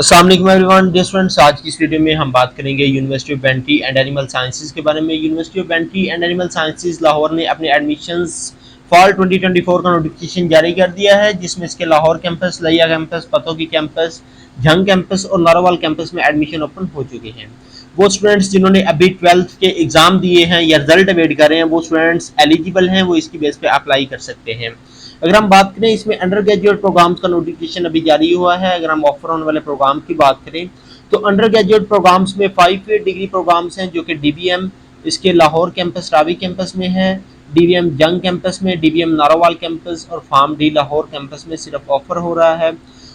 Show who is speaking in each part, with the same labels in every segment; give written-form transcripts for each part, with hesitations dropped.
Speaker 1: अस्सलाम वालेकुम everyone dear students, आज की इस वीडियो में हम बात करेंगे university of Bentley and animal sciences के बारे में। University of Bentley and animal sciences Lahore ने अपने एडमिशंस फॉल 2024 का नोटिफिकेशन जारी कर दिया है, जिसमें इसके लाहौर कैंपस, लिया campus, Pattoki campus, Jhang campus और नारोवाल कैंपस में एडमिशन ओपन हो चुके हैं। वो स्टूडेंट्स जिन्होंने अभी 12th के एग्जाम दिए हैं या रिजल्ट वेट कर रहे हैं, वो स्टूडेंट्स एलिजिबल हैं, वो इसकी बेस पे अप्लाई कर सकते हैं। अगर हम बात करें इसमें अंडर ग्रेजुएट प्रोग्राम्स का नोटिफिकेशन अभी जारी हुआ है। अगर हम ऑफर होने वाले प्रोग्राम की बात करें तो अंडर ग्रेजुएट प्रोग्राम्स में 5 डिग्री प्रोग्राम्स हैं, जो कि डीबीएम इसके लाहौर कैंपस, रावी कैंपस में है, डीबीएम जंग कैंपस में, डीबीएम नारोवाल कैंपस और फार्म डी लाहौर कैंपस में सिर्फ ऑफर हो रहा है।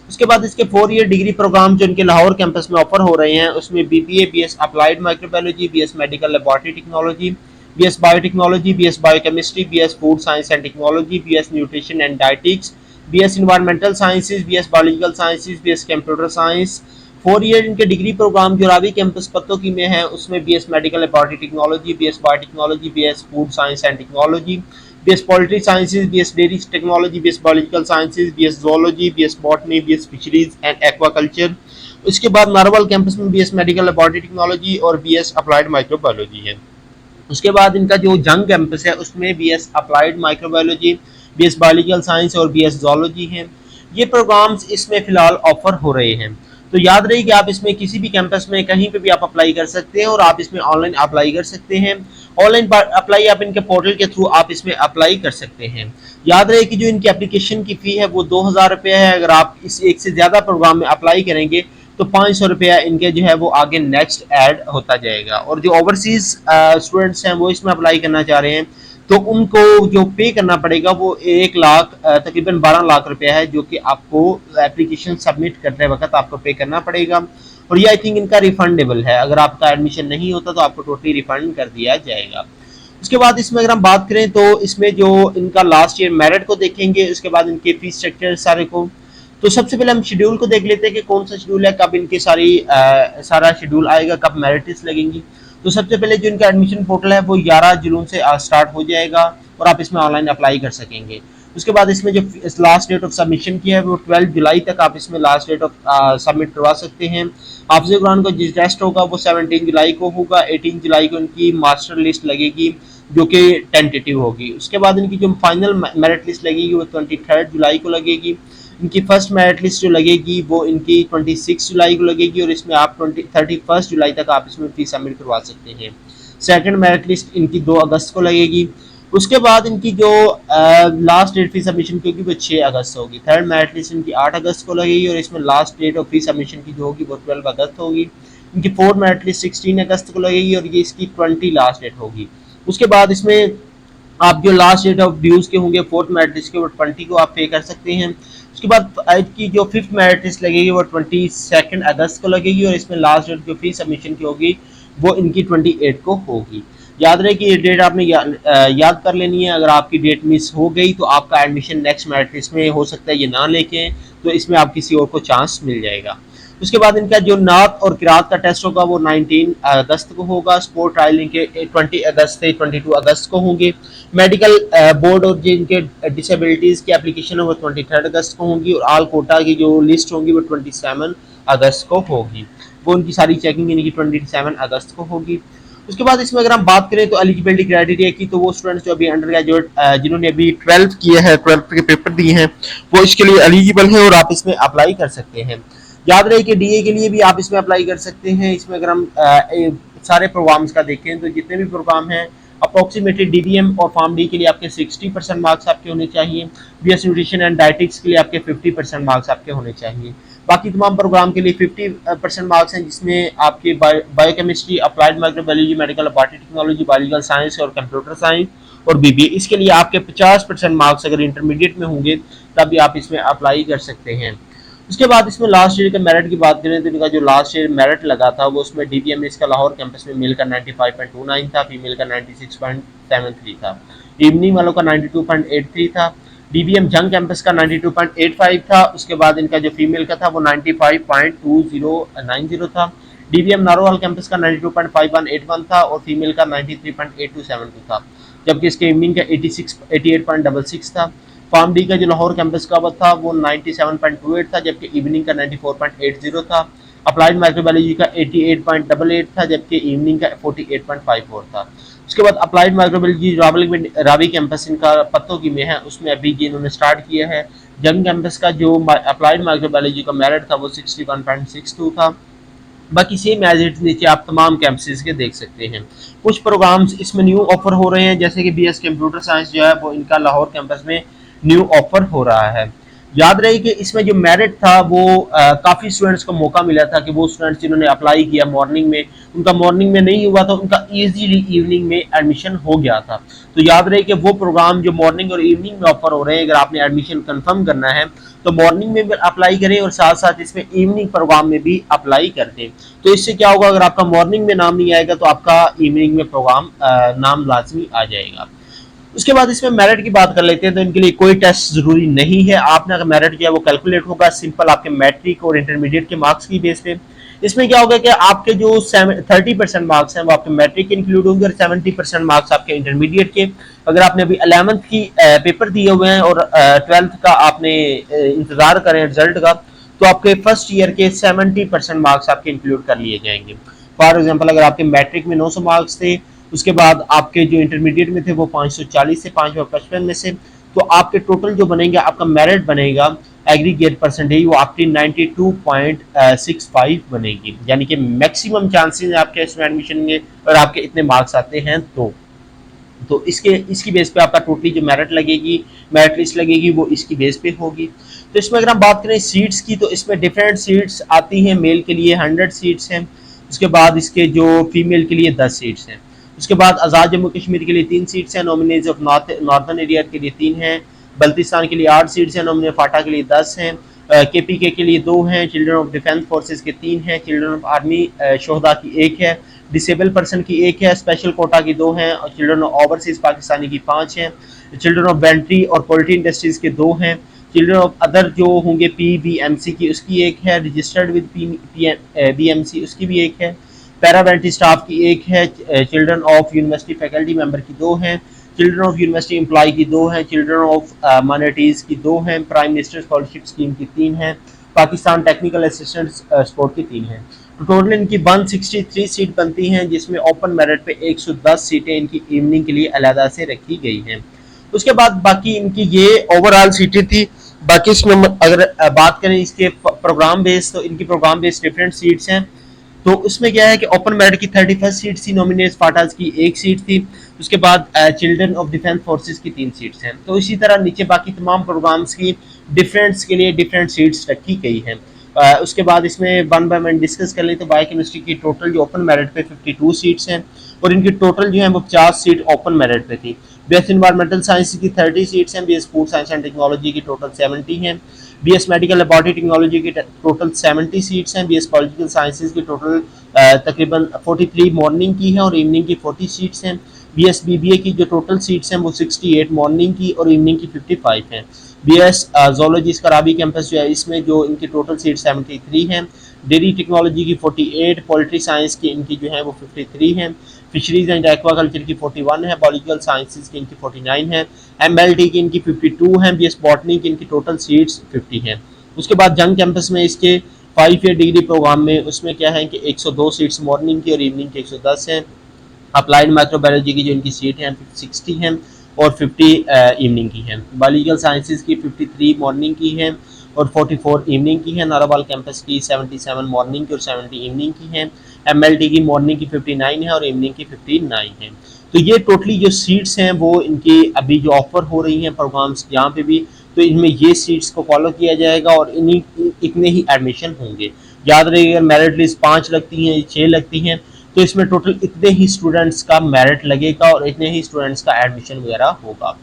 Speaker 1: उसके बाद इसके 4 ईयर डिग्री प्रोग्राम जो इनके लाहौर कैंपस में ऑफर हो रहे हैं, उसमें BBA, BS applied microbiology, BS medical laboratory technology, BS biotechnology, BS biochemistry, BS food science and technology, BS nutrition and dietetics, BS environmental sciences, BS biological sciences, BS computer science. 4 year इनके degree programme जो Ravi campus Pattoki में है, उसमें BS medical laboratory technology, BS biotechnology, BS food science and technology, BS poultry sciences, BS dairy technology, BS biological sciences, BS zoology, BS botany, BS fisheries and aquaculture. उसके बाद Narowal campus में BS medical laboratory technology और BS applied microbiology है। उसके बाद इनका जो Jhang campus है, उसमें BS applied microbiology, BS biological science और बीएस जोलॉजी है। ये प्रोग्राम्स इसमें फिलहाल ऑफर हो रहे हैं। तो याद रही कि आप इसमें किसी भी कैंपस में कहीं पे भी आप अप्लाई कर सकते हैं और आप इसमें ऑनलाइन अप्लाई कर सकते हैं। ऑनलाइन अप्लाई आप इनके पोर्टल के थ्रू आप इसमें अप्लाई कर सकते हैं। याद रहे कि जो इनकी एप्लीकेशन की फ़ी है वो 2000 रुपये है। अगर आप इस एक से ज़्यादा प्रोग्राम में अप्लाई करेंगे तो 500 रुपया इनके जो है वो आगे नेक्स्ट ऐड होता जाएगा। और जो ओवरसीज स्टूडेंट्स हैं वो इसमें अप्लाई करना चाह रहे हैं, तो उनको जो पे करना पड़ेगा वो 1 लाख तकरीबन 12 लाख रुपया है, जो कि आपको एप्लीकेशन सबमिट करते वक्त आपको पे करना पड़ेगा। और ये आई थिंक इनका रिफंडेबल है। अगर आपका एडमिशन नहीं होता तो आपको टोटली रिफंड कर दिया जाएगा। उसके बाद इसमें अगर हम बात करें तो इसमें जो इनका लास्ट ईयर मेरिट को देखेंगे, उसके बाद इनके फीस स्ट्रक्चर सारे को। तो सबसे पहले हम शेड्यूल को देख लेते हैं कि कौन सा शेड्यूल है, कब इनके सारा शेड्यूल आएगा, कब मेरिट लिस्ट लगेंगी। तो सबसे पहले जो इनका एडमिशन पोर्टल है वो 11 जून से स्टार्ट हो जाएगा और आप इसमें ऑनलाइन अप्लाई कर सकेंगे। उसके बाद इसमें जो लास्ट डेट ऑफ सबमिशन की है वो 12 जुलाई तक आप इसमें लास्ट डेट ऑफ सबमिट करवा सकते हैं। हाफिज़ कुरान का जिस टेस्ट होगा वो 17 जुलाई को होगा। 18 जुलाई को इनकी मास्टर लिस्ट लगेगी, जो कि टेंटेटिव होगी। उसके बाद इनकी जो फाइनल मेरिट लिस्ट लगेगी वो 23 जुलाई को लगेगी। इनकी फर्स्ट मेरिट लिस्ट जो लगेगी वो इनकी 26 जुलाई को लगेगी और इसमें आप 31 जुलाई तक आप इसमें फीस सबमिट करवा सकते हैं। सेकंड मेरिट लिस्ट इनकी 2 अगस्त को लगेगी। उसके बाद इनकी जो लास्ट डेट फी सबमिशन की होगी वो 6 अगस्त होगी। थर्ड मेरिट लिस्ट इनकी 8 अगस्त को लगेगी और इसमें last date of fee submission की जो होगी वो 12 अगस्त होगी। इनकी फोर्थ मेरिट लिस्ट 16 अगस्त को लगेगी और ये इसकी 20 लास्ट डेट होगी। उसके बाद इसमें आप जो लास्ट डेट ऑफ ड्यूज के होंगे फोर्थ मेरिट लिस्ट के वो 20 को आप पे कर सकते हैं। उसके बाद की जो फिफ्थ मेरिट लिस्ट लगेगी वो 22 अगस्त को लगेगी और इसमें लास्ट डेट जो फी सबमिशन की होगी वो इनकी 28 को होगी। याद रहे कि ये डेट आपने याद कर लेनी है। अगर आपकी डेट मिस हो गई तो आपका एडमिशन नेक्स्ट मेरिट लिस्ट में हो सकता है ये ना लेके, तो इसमें आप किसी और को चांस मिल जाएगा। उसके बाद इनका जो नात और किरात का टेस्ट होगा वो 19 अगस्त को होगा। स्पोर्ट ट्रायल इनके 20 अगस्त से 22 अगस्त को होंगे। मेडिकल बोर्ड और जिनके डिसेबिलिटीज़ की एप्लीकेशन है वो 23 अगस्त को होंगी और आल कोटा की जो लिस्ट होंगी वो 27 अगस्त को होगी। वो उनकी सारी चेकिंग इनकी 27 अगस्त को होगी। उसके बाद इसमें अगर हम बात करें तो एलिजिबिलिटी क्राइटेरिया की, तो वो स्टूडेंट्स जो अभी अंडर ग्रेजुएट जिन्होंने अभी 12th किया है, 12th के पेपर दिए हैं, वो इसके लिए एलिजिबल हैं और आप इसमें अप्लाई कर सकते हैं। याद रहे कि डीए के लिए भी आप इसमें अप्लाई कर सकते हैं। इसमें अगर हम सारे प्रोग्राम्स का देखें तो जितने भी प्रोग्राम हैं अप्रोक्सीमेटली डीबीएम और फार्म डी के लिए आपके 60% मार्क्स आपके होने चाहिए। बीएस न्यूट्रिशन एंड डाइटिक्स के लिए आपके 50% मार्क्स आपके होने चाहिए। बाकी तमाम प्रोग्राम के लिए 50% मार्क्स हैं, जिसमें आपके biochemistry, applied microbiology, medical laboratory technology, biological science और कंप्यूटर साइंस और बीबीए। इसके लिए आपके 50% मार्क्स अगर इंटरमीडिएट में होंगे तभी आप इसमें अप्लाई कर सकते हैं। उसके बाद इसमें लास्ट ईयर के मेरिट की बात करें तो इनका जो लास्ट ईयर मेरिट लगा था वो उसमें डीबीएम में इसका लाहौर कैंपस में मेल का 95.29 था, फीमेल का 96.73 था, इवनिंग वालों का 92.83 था, डीबीएम जंग कैंपस का 92.85 था। उसके बाद इनका जो फीमेल का था वो 95.2090 था, डीबीएम नारोवाल कैंपस का 92.5181 था और फीमेल का 93.8272 था, जबकि इसके इवनिंग का 88.66 था। फार्म डी का जो लाहौर कैंपस का था वो 97.28 था, जबकि इवनिंग का 94.80 था। अप्लाइड माइक्रोबायोलॉजी का 88.88 था, जबकि इवनिंग का 48.54 था। उसके बाद अप्लाइड माइक्रोबायोलॉजी रावी कैंपस इनका पत्तों की में है, उसमें अभी जी इन्होंने स्टार्ट किया है। जंग कैंपस का जो अप्लाइड माइक्रोबायोलॉजी का मेरिट था वो 61.62 था। बाकी सेम एज इट नीचे आप तमाम कैंपसेस के देख सकते हैं। कुछ प्रोग्राम्स इसमें न्यू ऑफर हो रहे हैं, जैसे कि बीएस कंप्यूटर साइंस जो है वो इनका लाहौर कैंपस में न्यू ऑफर हो रहा है। याद रहे कि इसमें जो मेरिट था वो काफ़ी स्टूडेंट्स को मौका मिला था कि वो स्टूडेंट्स जिन्होंने अप्लाई किया मॉर्निंग में, उनका मॉर्निंग में नहीं हुआ था, उनका इजीली इवनिंग में एडमिशन हो गया था। तो याद रहे कि वो प्रोग्राम जो मॉर्निंग और इवनिंग में ऑफर हो रहे हैं, अगर आपने एडमिशन कंफर्म करना है तो मॉर्निंग में भी अप्लाई करें और साथ साथ इसमें इवनिंग प्रोग्राम में भी अप्लाई कर दें। तो इससे क्या होगा, अगर आपका मॉर्निंग में नाम नहीं आएगा तो आपका इवनिंग में प्रोग्राम नाम लाजमी आ जाएगा। उसके बाद इसमें मेरिट की बात कर लेते हैं, तो इनके लिए कोई टेस्ट जरूरी नहीं है। आपने अगर मेरिट किया वो कैलकुलेट होगा सिंपल आपके मैट्रिक और इंटरमीडिएट के मार्क्स की बेस पे। इसमें क्या होगा कि आपके जो 30% मार्क्स हैं वो आपके मैट्रिक के इंक्लूड होंगे और 70% मार्क्स आपके इंटरमीडिएट के। अगर आपने अभी 11th की पेपर दिए हुए हैं और 12th का आपने इंतजार करें रिजल्ट का, तो आपके फर्स्ट ईयर के 70% मार्क्स आपके इंक्लूड कर लिए जाएंगे। फॉर एग्जाम्पल अगर आपके मैट्रिक में 900 मार्क्स थे, उसके बाद आपके जो इंटरमीडिएट में थे वो 540 से 555 में से, तो आपके टोटल जो बनेंगे आपका मेरिट बनेगा एग्रीगेट परसेंटेज वो आपकी 92.65 बनेगी, यानी कि मैक्सिमम चांसेस है आपके इसमें एडमिशन में और आपके इतने मार्क्स आते हैं तो इसकी बेस पे आपका टोटली जो मेरिट लगेगी, मेरिट लिस्ट लगेगी, वो इसकी बेस पे होगी। तो इसमें अगर हम बात करें सीट्स की, तो इसमें डिफरेंट सीट्स आती हैं। मेल के लिए 100 सीट्स हैं, उसके बाद इसके जो फीमेल के लिए 10 सीट्स हैं। उसके बाद आज़ाद जम्मू कश्मीर के लिए 3 सीट्स हैं, नॉमिनीज ऑफ नॉर्दर्न एरिया के लिए 3 हैं, बल्तिस्तान के लिए 8 सीट्स हैं, नॉमिनी फाटा के लिए 10 हैं, केपीके के लिए 2 हैं, चिल्ड्रन ऑफ डिफेंस फोर्सेज के 3 हैं, चिल्ड्रन ऑफ आर्मी शोहदा की 1 है, डिसेबल पर्सन की 1 है, स्पेशल कोटा की 2 हैं और चिल्ड्रन ऑफ ओवरसीज पाकिस्तानी की 5 हैं, चिल्ड्रन ऑफ बेंट्री और पोल्ट्री इंडस्ट्रीज के 2 हैं, चिल्ड्रन ऑफ अदर जो होंगे पीबीएमसी की उसकी 1 है, रजिस्टर्ड विद बीएमसी उसकी भी 1 है, पैरावेंट्री स्टाफ की 1 है, children of university faculty member की 2 हैं, चिल्ड्रन ऑफ यूनिवर्सिटी एम्प्लॉय की 2 हैं, चिल्ड्रन ऑफ माइनॉरिटीज़ की 2 हैं, प्राइम मिनिस्टर स्कॉलरशिप स्कीम की 3 हैं, पाकिस्तान टेक्निकल असिस्टेंट स्पोर्ट की 3 हैं। तो टोटल इनकी 163 सीट बनती हैं, जिसमें ओपन मेरिट पे 110 सीटें इनकी इवनिंग के लिए अलहदा से रखी गई हैं। उसके बाद बाकी इनकी ये ओवरऑल सीटें थी। बाकी इसमें अगर बात करें इसके प्रोग्राम बेस, तो इनकी प्रोग्राम बेस डिफरेंट सीट्स हैं। तो उसमें क्या है कि ओपन मेरिट की 31 सीट थी, नॉमिनेट फाटाज की 1 सीट थी, उसके बाद चिल्ड्रन ऑफ डिफेंस फोर्सेज की 3 सीट्स हैं। तो इसी तरह नीचे बाकी तमाम प्रोग्राम्स की डिफरेंट्स के लिए डिफरेंट सीट्स रखी गई हैं। उसके बाद इसमें वन बाय वन डिस्कस कर लें तो बायोकेमिस्ट्री की टोटल जो ओपन मेरिट पे 52 सीट्स हैं और इनकी टोटल जो है वो 50 सीट ओपन मेरिट पे थी। बीएस इन्वायरमेंटल साइंस की 30 सीट्स हैं, BS food science and technology की टोटल 70 हैं, बीएस मेडिकल लेबोरेटरी टेक्नोलॉजी की टोटल 70 सीट्स हैं, बीएस पॉलिटिकल साइंसेज की टोटल तकरीबन 43 मॉर्निंग की है और इवनिंग की 40 सीट्स हैं, बीएस बीबीए की जो टोटल सीट्स हैं वो 68 मॉर्निंग की और इवनिंग की 55 हैं, बीएस जोलॉजी इसका रावी कैंपस जो है इसमें जो इनकी टोटल सीट 73 हैं, डेयरी टेक्नोलॉजी की 48, पोल्ट्री साइंस की इनकी जो है वो 53 हैं, फिशरीज एंड एक्वाकल्चर की 41 है, बायोलॉजिकल साइंसेज की इनकी 49 है, एमएलटी की इनकी 52 हैं, बीएस बॉटनी की इनकी टोटल सीट्स 50 हैं। उसके बाद जंग कैंपस में इसके 5 ईयर डिग्री प्रोग्राम में उसमें क्या है कि 102 सीट्स मॉर्निंग की और इवनिंग की 110 हैं, अप्लाइड माइक्रोबायोलॉजी की जो इनकी सीट हैं 60 हैं और 50 इवनिंग की हैं, बायोलॉजिकल साइंसेज की 53 मॉर्निंग की हैं और 44 इवनिंग की हैं, नारावाल कैंपस की 77 मॉर्निंग की और 70 इवनिंग की हैं, एमएलटी की मॉर्निंग की 59 है और इवनिंग की 59 है। तो ये टोटली जो सीट्स हैं वो इनकी अभी जो ऑफर हो रही हैं प्रोग्राम्स जहाँ पे भी, तो इनमें ये सीट्स को फॉलो किया जाएगा और इन्हीं इतने ही एडमिशन होंगे। याद रहिएगा मेरिट लिस्ट 5 लगती हैं 6 लगती हैं, तो इसमें टोटल इतने ही स्टूडेंट्स का मेरिट लगेगा और इतने ही स्टूडेंट्स का एडमिशन वगैरह होगा।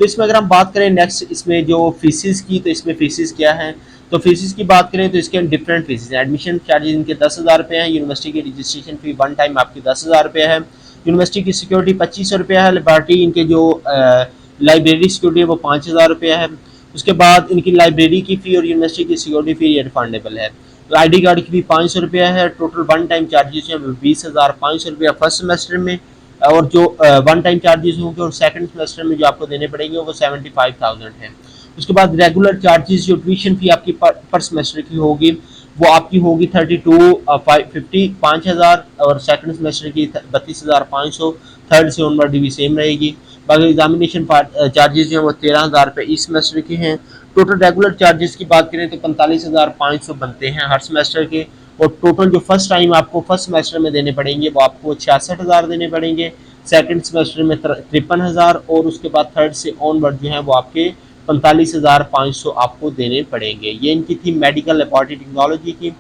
Speaker 1: तो इसमें अगर हम बात करें नेक्स्ट इसमें जो फीसिस की, तो इसमें फीसिस क्या है, तो फीसिस की बात करें तो इसके डिफरेंट फीसिस हैं। एडमिशन चार्जेस इनके 10,000 रुपये हैं, यूनिवर्सिटी की रजिस्ट्रेशन फी वन टाइम आपकी 10,000 रुपये है, यूनिवर्सिटी की सिक्योरिटी 2500 रुपया है, लेबॉर्ट्री इनके जो लाइब्रेरी सिक्योरिटी है वो 5,000 रुपया है, उसके बाद इनकी लाइब्रेरी की फ़ी और यूनिवर्सिटी की सिक्योरिटी फ़ी ये रिफंडेबल है, तो आईडी कार्ड की भी 500 रुपया है, टोटल वन टाइम चार्जेस हैं 20,500 रुपया फर्स्ट सेमेस्टर में, और जो वन टाइम चार्जेस होंगे और सेकंड सेमेस्टर में जो आपको देने पड़ेंगे वो 75,000 है। उसके बाद रेगुलर चार्जेस जो ट्यूशन फी आपकी पर सेमेस्टर की होगी वो आपकी होगी 5,500 और सेकंड सेमेस्टर की 32,500, थर्ड से ऑनवर्ड भी सेम रहेगी। बाकी एग्जामिनेशन चार्जेस जो है वो 13,000 रुपये इस सेमेस्टर के हैं। टोटल रेगुलर चार्जेस की बात करें तो 45,500 बनते हैं हर सेमेस्टर के, और टोटल जो फर्स्ट टाइम आपको फर्स्ट सेमेस्टर में देने पड़ेंगे वो आपको 66,000 देने पड़ेंगे, सेकंड सेमेस्टर में 53,000, और उसके बाद थर्ड से ऑनवर्ड जो है वो आपके 45,500 आपको देने पड़ेंगे। ये इनकी थी मेडिकल लेबोरेटरी टेक्नोलॉजी की।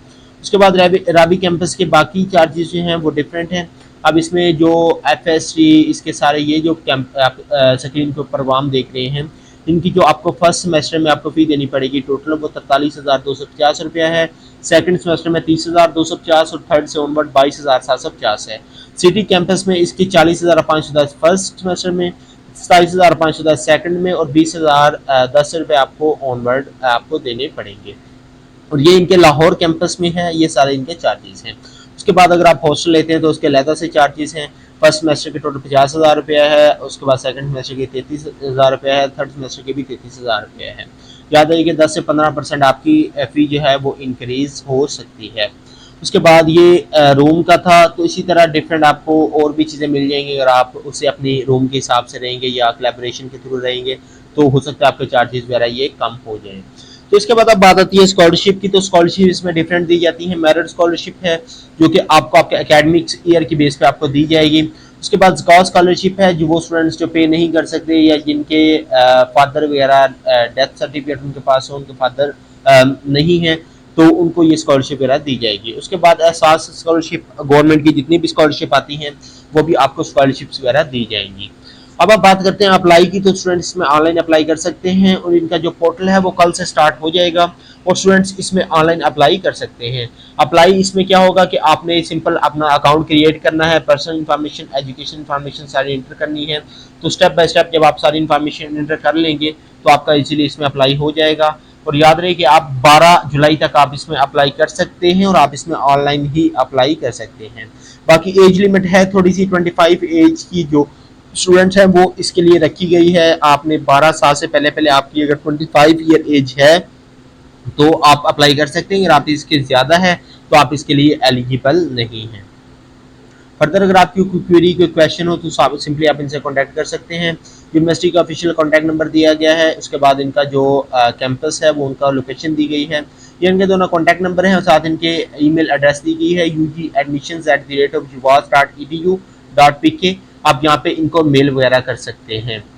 Speaker 1: उसके बाद राबी कैंपस के बाकी चार्जेस जो हैं वो डिफरेंट हैं। अब इसमें जो FSC इसके सारे ये जो कैंप आप स्क्रीन के ऊपर वाम देख रहे हैं, इनकी जो आपको फर्स्ट सेमेस्टर में आपको फ़ी देनी पड़ेगी टोटल वो 43,250 रुपया है, सेकंड सेमेस्टर में 30,250 और थर्ड से ऑनवर्ड 22,750 है। सिटी कैंपस में इसकी 40,510 फर्स्ट सेमेस्टर में, 27,510 सेकंड में और 20,010 रुपये आपको ऑनवर्ड आपको देने पड़ेंगे। और ये इनके लाहौर कैंपस में है, ये सारे इनके चार्जेस हैं। उसके बाद अगर आप हॉस्टल लेते हैं तो उसके अलग से चार्जेस हैं। फर्स्ट सेमेस्टर के टोटल 50,000 रुपया है, उसके बाद सेकंड सेमेस्टर के 33,000 रुपया है, थर्ड सेमेस्टर के भी 33,000 रुपया है। याद रखिए कि 10 से 15% आपकी फ़ी जो है वो इंक्रीज हो सकती है। उसके बाद ये रूम का था, तो इसी तरह डिफरेंट आपको और भी चीज़ें मिल जाएंगी अगर आप उसे अपनी रूम के हिसाब से रहेंगे या कोलैबोरेशन के थ्रू रहेंगे तो हो सकता है आपके चार्जेस वगैरह ये कम हो जाएं। तो इसके बाद अब बात आती है स्कॉलरशिप की, तो स्कॉलरशिप इसमें डिफरेंट दी जाती है। मेरिट स्कॉलरशिप है जो कि आपको आपके एकेडमिक ईयर की बेस पे आपको दी जाएगी। उसके बाद ज़कात स्कॉलरशिप है जो वो स्टूडेंट्स जो पे नहीं कर सकते या जिनके फादर वगैरह डेथ सर्टिफिकेट उनके पास हो, उनके फादर नहीं है, तो उनको ये स्कॉलरशिप वगैरह दी जाएगी। उसके बाद एहसास स्कॉलरशिप, गवर्नमेंट की जितनी भी स्कॉलरशिप आती हैं वो भी आपको स्कॉलरशिप्स वगैरह दी जाएंगी। अब आप बात करते हैं अप्लाई की, तो स्टूडेंट्स इसमें ऑनलाइन अप्लाई कर सकते हैं और इनका जो पोर्टल है वो कल से स्टार्ट हो जाएगा और स्टूडेंट्स इसमें ऑनलाइन अप्लाई कर सकते हैं। अप्लाई इसमें क्या होगा कि आपने सिंपल अपना अकाउंट क्रिएट करना है, पर्सनल इन्फॉर्मेशन, एजुकेशन इन्फॉर्मेशन सारी इंटर करनी है। तो स्टेप बाय स्टेप जब आप सारी इन्फॉर्मेशन इंटर कर लेंगे तो आपका इजीली इसमें अप्लाई हो जाएगा। और याद रहे कि आप 12 जुलाई तक आप इसमें अप्लाई कर सकते हैं और आप इसमें ऑनलाइन ही अप्लाई कर सकते हैं। बाकी एज लिमिट है थोड़ी सी 25 एज की जो स्टूडेंट्स हैं वो इसके लिए रखी गई है। आपने 12 साल से पहले पहले आपकी अगर 25 ईयर एज है तो आप अप्लाई कर सकते हैं, अगर आप इसके ज़्यादा है तो आप इसके लिए एलिजिबल नहीं हैं। फर्दर अगर आपकी कोई क्वेरी कोई क्वेश्चन हो तो सिंपली आप इनसे कांटेक्ट कर सकते हैं। यूनिवर्सिटी का ऑफिशियल कांटेक्ट नंबर दिया गया है, उसके बाद इनका जो कैंपस है वो उनका लोकेशन दी गई है, ये इनके दोनों कांटेक्ट नंबर हैं और साथ इनके ईमेल एड्रेस दी गई है ugadmissions@uwas.edu.pk। आप यहाँ पे इनको मेल वगैरह कर सकते हैं।